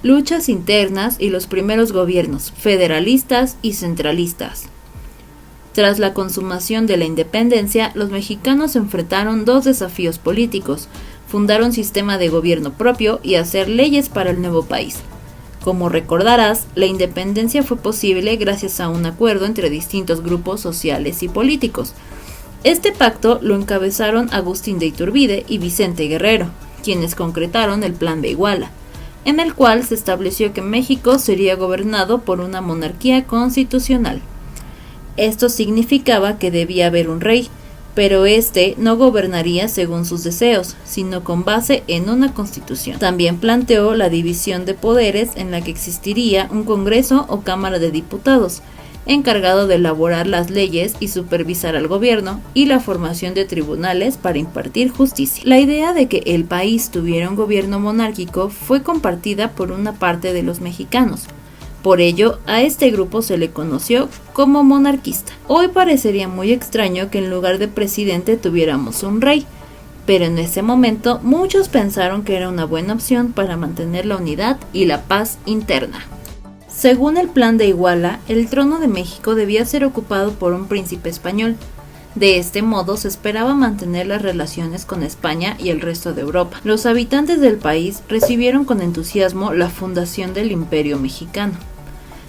luchas internas y los primeros gobiernos federalistas y centralistas. Tras la consumación de la independencia, los mexicanos enfrentaron dos desafíos políticos: fundar un sistema de gobierno propio y hacer leyes para el nuevo país. Como recordarás, la independencia fue posible gracias a un acuerdo entre distintos grupos sociales y políticos. Este pacto lo encabezaron Agustín de Iturbide y Vicente Guerrero, quienes concretaron el Plan de Iguala, en el cual se estableció que México sería gobernado por una monarquía constitucional. Esto significaba que debía haber un rey, pero este no gobernaría según sus deseos, sino con base en una constitución. También planteó la división de poderes, en la que existiría un Congreso o Cámara de Diputados, encargado de elaborar las leyes y supervisar al gobierno, y la formación de tribunales para impartir justicia. La idea de que el país tuviera un gobierno monárquico fue compartida por una parte de los mexicanos. Por ello, a este grupo se le conoció como monarquista. Hoy parecería muy extraño que en lugar de presidente tuviéramos un rey, pero en ese momento muchos pensaron que era una buena opción para mantener la unidad y la paz interna. Según el Plan de Iguala, el trono de México debía ser ocupado por un príncipe español. De este modo se esperaba mantener las relaciones con España y el resto de Europa. Los habitantes del país recibieron con entusiasmo la fundación del Imperio Mexicano.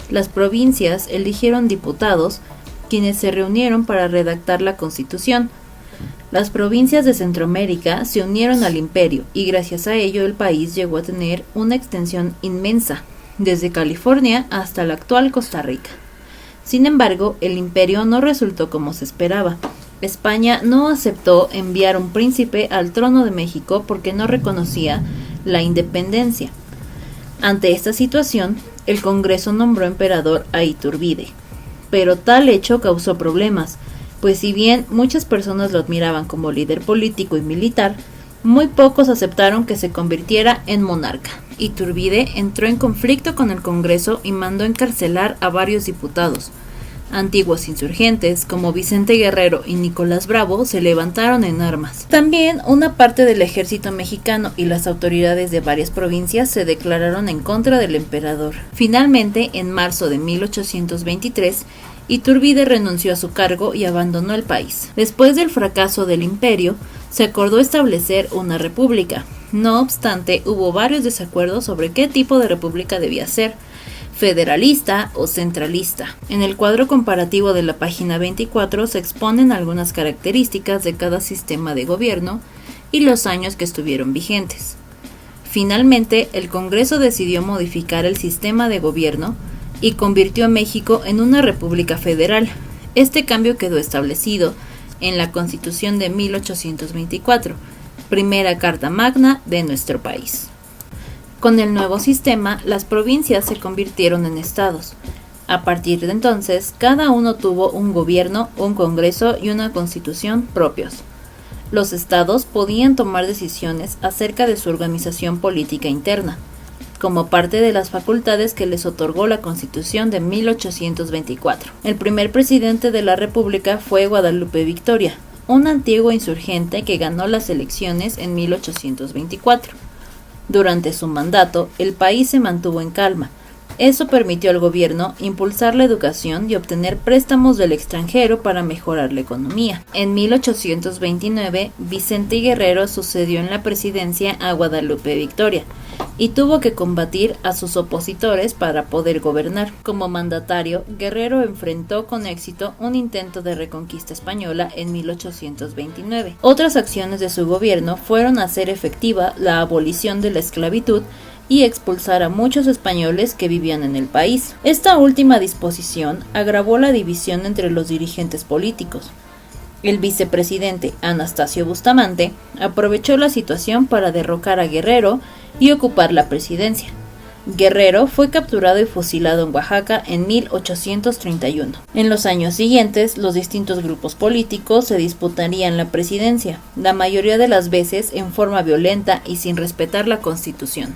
Las provincias eligieron diputados, quienes se reunieron para redactar la Constitución. Las provincias de Centroamérica se unieron al imperio y gracias a ello el país llegó a tener una extensión inmensa, desde California hasta la actual Costa Rica. Sin embargo, el imperio no resultó como se esperaba. España no aceptó enviar un príncipe al trono de México porque no reconocía la independencia. Ante esta situación, el Congreso nombró emperador a Iturbide, pero tal hecho causó problemas, pues si bien muchas personas lo admiraban como líder político y militar, muy pocos aceptaron que se convirtiera en monarca. Iturbide entró en conflicto con el Congreso y mandó encarcelar a varios diputados. Antiguos insurgentes como Vicente Guerrero y Nicolás Bravo se levantaron en armas. También una parte del ejército mexicano y las autoridades de varias provincias se declararon en contra del emperador. Finalmente, en marzo de 1823, Iturbide renunció a su cargo y abandonó el país. Después del fracaso del imperio, se acordó establecer una república. No obstante, hubo varios desacuerdos sobre qué tipo de república debía ser: federalista o centralista. En el cuadro comparativo de la página 24 se exponen algunas características de cada sistema de gobierno y los años que estuvieron vigentes. Finalmente, el Congreso decidió modificar el sistema de gobierno y convirtió a México en una república federal. Este cambio quedó establecido en la Constitución de 1824, primera Carta Magna de nuestro país. Con el nuevo sistema, las provincias se convirtieron en estados. A partir de entonces, cada uno tuvo un gobierno, un congreso y una constitución propios. Los estados podían tomar decisiones acerca de su organización política interna, como parte de las facultades que les otorgó la Constitución de 1824. El primer presidente de la República fue Guadalupe Victoria, un antiguo insurgente que ganó las elecciones en 1824. Durante su mandato, el país se mantuvo en calma. Eso permitió al gobierno impulsar la educación y obtener préstamos del extranjero para mejorar la economía. En 1829, Vicente Guerrero sucedió en la presidencia a Guadalupe Victoria y tuvo que combatir a sus opositores para poder gobernar. Como mandatario, Guerrero enfrentó con éxito un intento de reconquista española en 1829. Otras acciones de su gobierno fueron hacer efectiva la abolición de la esclavitud y expulsar a muchos españoles que vivían en el país. Esta última disposición agravó la división entre los dirigentes políticos. El vicepresidente Anastasio Bustamante aprovechó la situación para derrocar a Guerrero y ocupar la presidencia. Guerrero fue capturado y fusilado en Oaxaca en 1831. En los años siguientes, los distintos grupos políticos se disputarían la presidencia, la mayoría de las veces en forma violenta y sin respetar la Constitución.